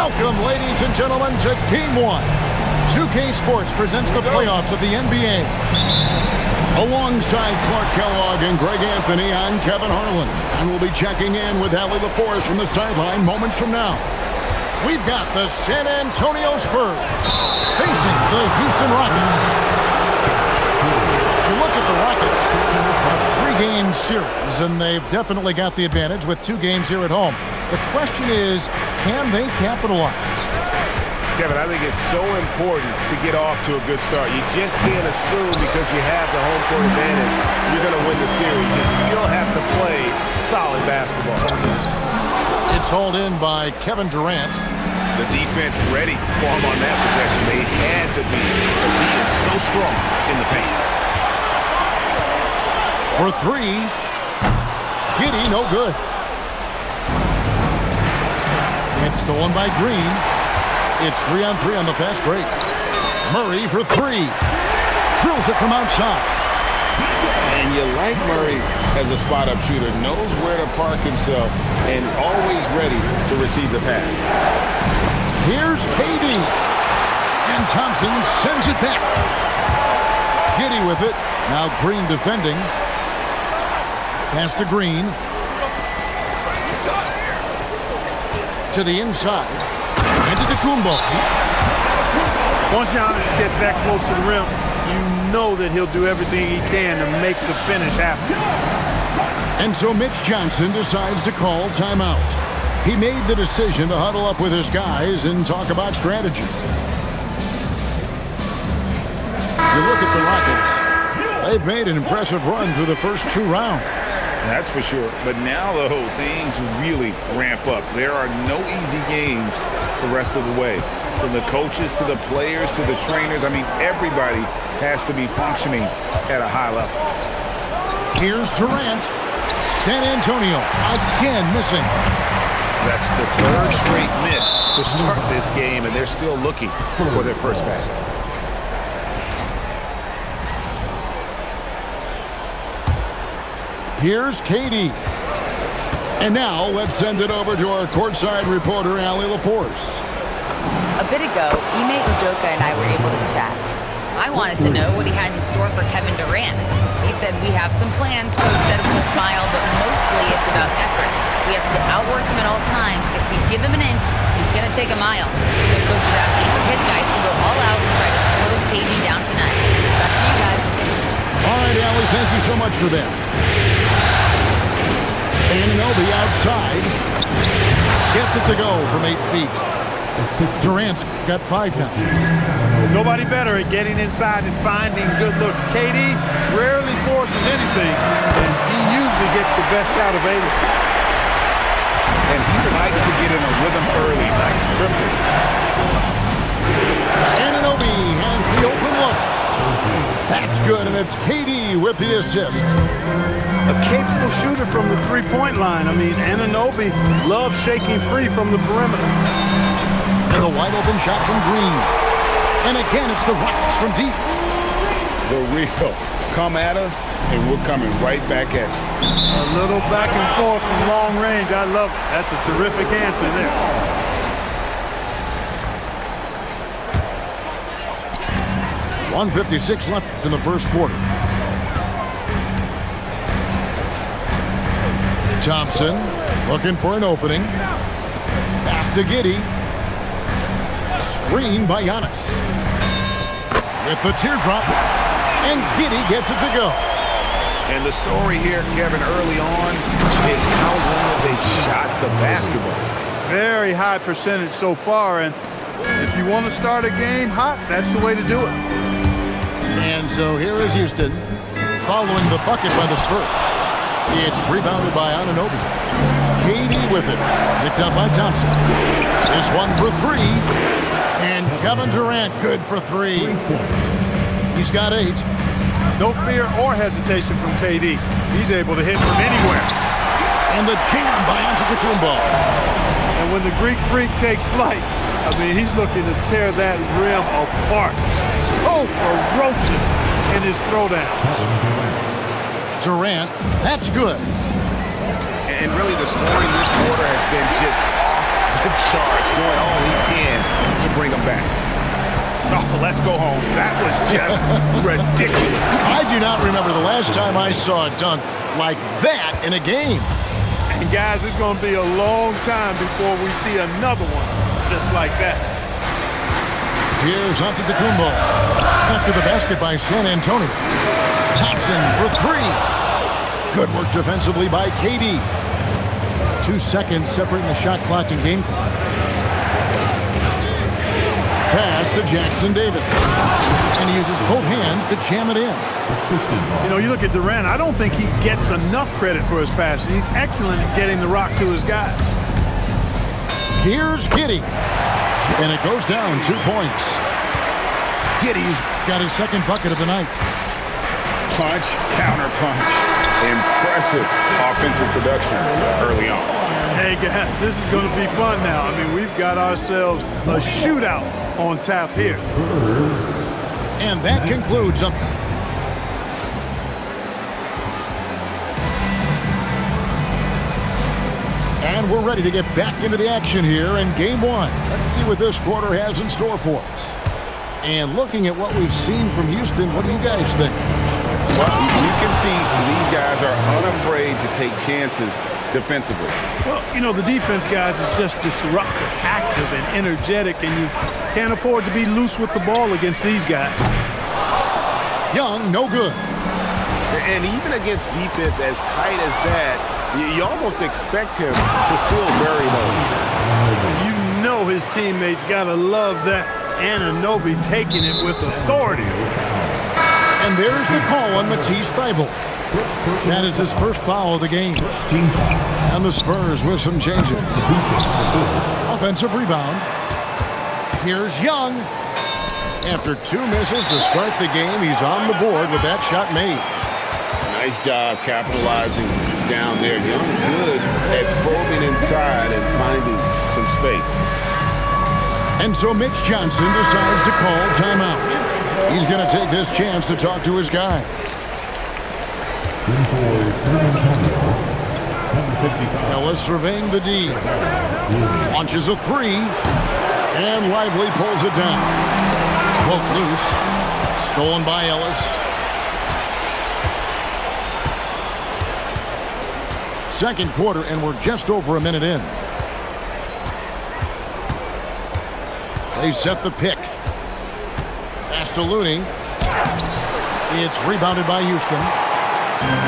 Welcome, ladies and gentlemen, to Game 1. 2K Sports presents the playoffs of the NBA. Alongside Clark Kellogg and Greg Anthony, I'm Kevin Harlan. And we'll be checking in with Allie LaForce from the sideline moments from now. We've got the San Antonio Spurs facing the Houston Rockets. You look at the Rockets, a three-game series, and they've definitely got the advantage with 2 games here at home. The question is, can they capitalize? Kevin, I think it's so important to get off to a good start. You just can't assume because you have the home court advantage you're going to win the series. You still have to play solid basketball. It's hauled in by Kevin Durant. The defense ready for him on that possession. They had to be because he is so strong in the paint. For 3. Giddey, no good. It's stolen by Green. It's 3-on-3 on the fast break. Murray for 3. Drills it from outside. And you like Murray as a spot-up shooter. Knows where to park himself and always ready to receive the pass. Here's KD. And Thompson sends it back. Giddey with it. Now Green defending. Pass to Green. To the inside. Into Kumbo. Once Giannis gets that close to the rim, you know that he'll do everything he can to make the finish happen. And so Mitch Johnson decides to call timeout. He made the decision to huddle up with his guys and talk about strategy. You look at the Rockets. They've made an impressive run through the first 2 rounds. That's for sure. But now, though, things really ramp up. There are no easy games the rest of the way. From the coaches to the players to the trainers, I mean, everybody has to be functioning at a high level. Here's Durant. San Antonio again missing. That's the 3rd straight miss to start this game, and they're still looking for their first basket. Here's KD. And now let's send it over to our courtside reporter, Allie LaForce. A bit ago, Ime Udoka and I were able to chat. I wanted to know what he had in store for Kevin Durant. He said, we have some plans, Coach said with a smile, but mostly it's about effort. We have to outwork him at all times. If we give him an inch, he's going to take a mile. So Coach is asking for his guys to go all out and try to slow KD down tonight. Back to you guys. All right, Allie, thank you so much for that. Anunoby outside. Gets it to go from 8 feet. Durant's got 5 now. Nobody better at getting inside and finding good looks. KD rarely forces anything, and he usually gets the best out of Ayton. And he likes to get in a rhythm early. Nice triple. Anunoby has the open look. That's good, and it's KD with the assist. A capable shooter from the three-point line. I mean, Anunoby loves shaking free from the perimeter. And the wide-open shot from Green. And again, it's the Rockets from deep. The real. Come at us, and we're coming right back at you. A little back and forth from long range. I love it. That's a terrific answer there. .156 left in the first quarter. Thompson looking for an opening. Pass to Giddey. Screen by Giannis. With the teardrop. And Giddey gets it to go. And the story here, Kevin, early on is how well they've shot the basketball. Very high percentage so far, and if you want to start a game hot, that's the way to do it. And so here is Houston following the bucket by the Spurs. It's rebounded by Anunoby. KD with it. Picked up by Thompson. This one for 3. And Kevin Durant good for 3. He's got 8. No fear or hesitation from KD. He's able to hit from anywhere. And the jam by Antetokounmpo. And when the Greek Freak takes flight, I mean, he's looking to tear that rim apart. So ferocious in his throwdown. Durant, that's good. And really the scoring this quarter has been just off the charge, doing all he can to bring them back. Oh, let's go home. That was just ridiculous. I do not remember the last time I saw a dunk like that in a game. And guys, it's going to be a long time before we see another one just like that. Here's Antetokounmpo. After the basket by San Antonio. Thompson for three. Good work defensively by KD. 2 seconds separating the shot clock and game clock. Pass to Jackson Davis. And he uses both hands to jam it in. You know, you look at Durant, I don't think he gets enough credit for his passing. He's excellent at getting the rock to his guys. Here's Giddey. And it goes down 2 points. Giddey's got his second bucket of the night. Punch, counter punch. Impressive offensive production early on. Hey, guys, this is going to be fun now. I mean, we've got ourselves a shootout on tap here. And that concludes a... And we're ready to get back into the action here in Game 1. Let's see what this quarter has in store for us. And looking at what we've seen from Houston, what do you guys think? Well, you can see these guys are unafraid to take chances defensively. Well, you know, the defense, guys, is just disruptive, active, and energetic, and you can't afford to be loose with the ball against these guys. Young, no good. And even against defense as tight as that, you almost expect him to still bury those. You know his teammates got to love that Anunoby taking it with authority. And there's the call on Matisse Thybulle. That is his first foul of the game. And the Spurs with some changes. Offensive rebound. Here's Young. After 2 misses to start the game, he's on the board with that shot made. Nice job capitalizing down there. Young good at probing inside and finding some space. And so Mitch Johnson decides to call timeout. He's going to take this chance to talk to his guys. Ellis surveying the D. Launches a three. And Lively pulls it down. Poke loose. Stolen by Ellis. Second quarter, and we're just over a minute in. They set the pick. Pass to Looney. It's rebounded by Houston.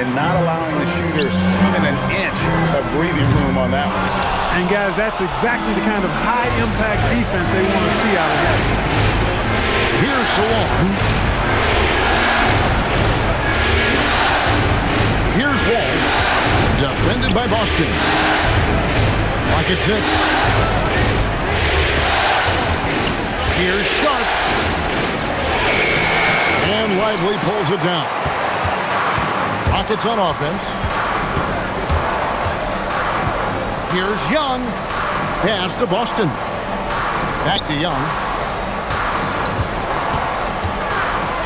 And not allowing the shooter even an inch of breathing room on that one. And, guys, that's exactly the kind of high-impact defense they want to see out of that. Here's Salon. Here's Wall. Defended by Boston. Rockets 6. Here's Sharp. And Lively pulls it down. Rockets on offense. Here's Young. Pass to Boston. Back to Young.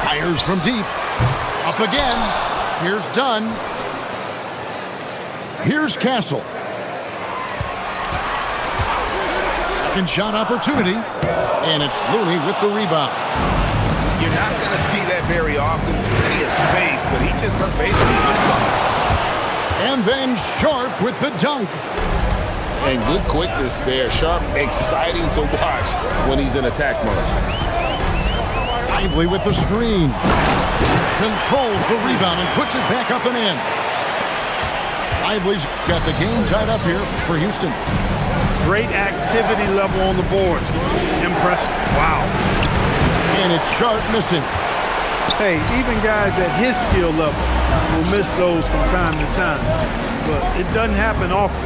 Fires from deep. Up again. Here's Dunn. Here's Castle. Second shot opportunity. And it's Looney with the rebound. You're not going to see that very often. Plenty of space, but he just basically lives on it. And then Sharp with the dunk. And good quickness there. Sharp, exciting to watch when he's in attack mode. Lively with the screen. Controls the rebound and puts it back up and in. Lively's got the game tied up here for Houston. Great activity level on the board. Impressive. Wow. And it's Sharp missing. Hey, even guys at his skill level will miss those from time to time. But it doesn't happen often.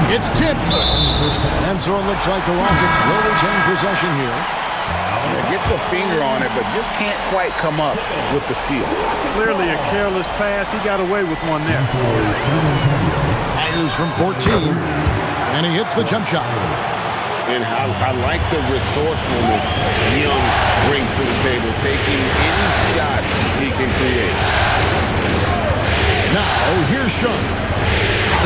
It's tipped. And so it looks like the Rockets will retain possession here. Gets a finger on it, but just can't quite come up with the steal. Clearly a careless pass. He got away with one there. Fires from 14. And he hits the jump shot. And I like the resourcefulness Young brings to the table, taking any shot he can create. Now, here's Sharp.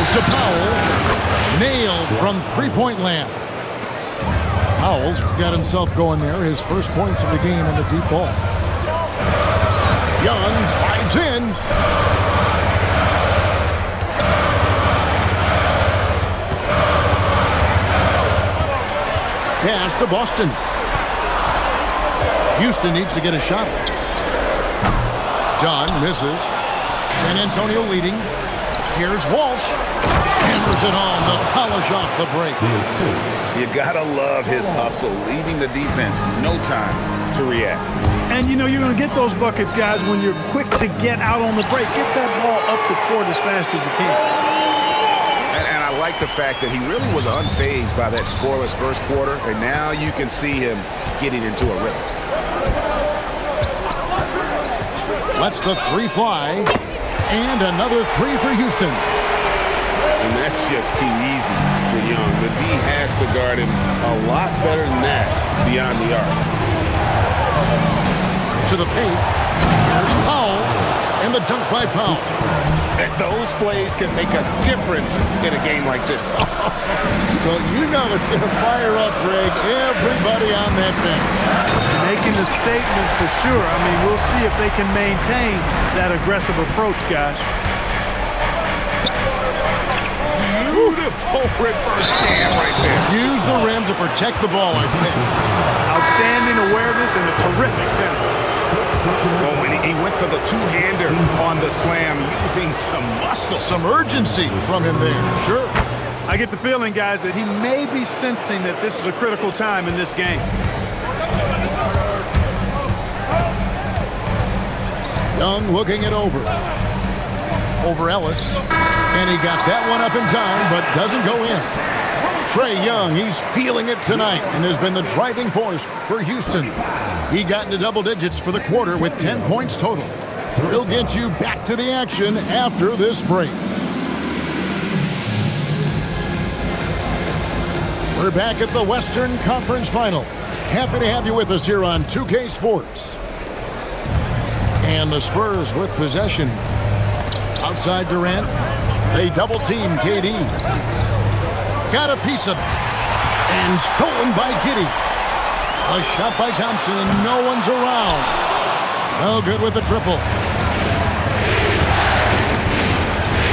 goes to Powell. Nailed from three-point land. Powell's got himself going there. His first points of the game in the deep ball. Young drives in. Pass to Boston. Houston needs to get a shot. Dunn misses. San Antonio leading. Here's Walsh. Hammers it home to polish off the break. You gotta love his hustle, leaving the defense no time to react. And you know you're going to get those buckets, guys, when you're quick to get out on the break. Get that ball up the court as fast as you can. And I like the fact that he really was unfazed by that scoreless first quarter, and now you can see him getting into a rhythm. Lets the three fly. And another three for Houston. And that's just too easy for Young. The D has to guard him a lot better than that beyond the arc. To the paint. There's Powell. And the dunk by Powell. And those plays can make a difference in a game like this. Well, you know it's going to fire up, Greg. Everybody on that bench. Making a statement for sure. I mean, we'll see if they can maintain that aggressive approach, guys. Beautiful reverse jam right there. Use the rim to protect the ball, I think. Outstanding awareness and a terrific finish. Well, when he went for the two-hander on the slam, using some muscle. Some urgency from him there, sure. I get the feeling, guys, that he may be sensing that this is a critical time in this game. Young looking it over. Over Ellis. And he got that one up in time, but doesn't go in. Trae Young, he's feeling it tonight and has been the driving force for Houston. He got into double digits for the quarter with 10 points total. We'll get you back to the action after this break. We're back at the Western Conference Final. Happy to have you with us here on 2K Sports. And the Spurs with possession. Outside Durant. They double team KD. Got a piece of it. And stolen by Giddey. A shot by Thompson. No one's around. No good with the triple.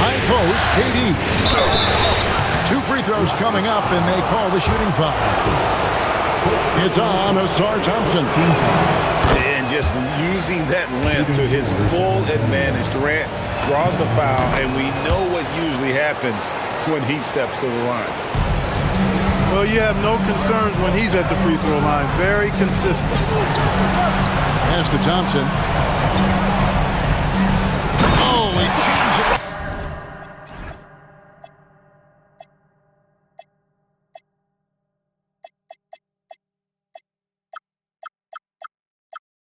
High post, KD. 2 free throws coming up, and they call the shooting foul. It's on Ausar Thompson. And just using that length to his full advantage. Durant draws the foul, and we know what usually happens when he steps to the line. Well, you have no concerns when he's at the free throw line. Very consistent. Pass to Thompson. Oh, he jams it.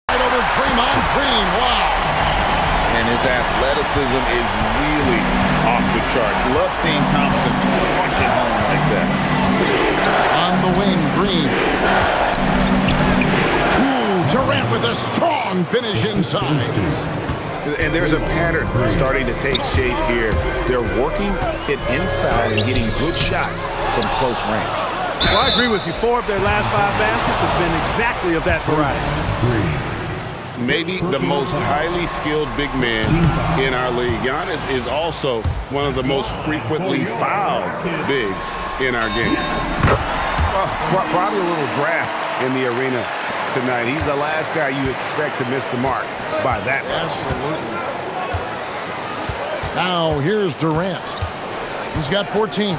Right over Draymond Green. Wow. And his athleticism is really off the charts. Love seeing Thompson punch it home like that. On the wing, Green. Ooh, Durant with a strong finish inside. And there's a pattern starting to take shape here. They're working it inside and getting good shots from close range. Well, I agree with you. 4 of their last 5 baskets have been exactly of that variety. Maybe the most highly skilled big man in our league. Giannis is also one of the most frequently fouled bigs in our game. Probably a little draft in the arena tonight. He's the last guy you expect to miss the mark by that much. Absolutely. Now, here's Durant. He's got 14.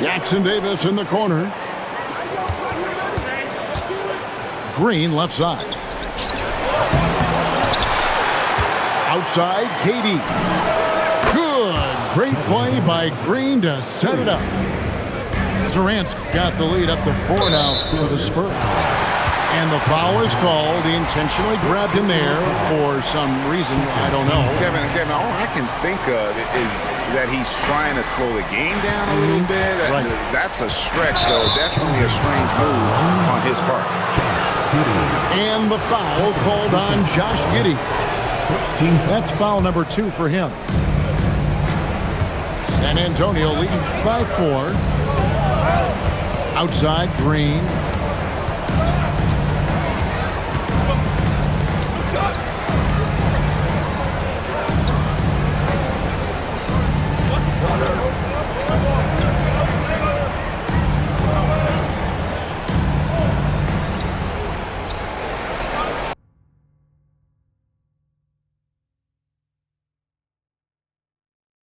Jackson Davis in the corner. Green left side. Outside, KD. Good. Great play by Green to set it up. Durant's got the lead up to 4 now for the Spurs. And the foul is called. He intentionally grabbed him there for some reason. I don't know. Kevin, all I can think of is that he's trying to slow the game down a little bit. Right. That's a stretch, though. Definitely a strange move on his part. And the foul called on Josh Giddey. That's foul number 2 for him. San Antonio leading by 4. Outside, Green.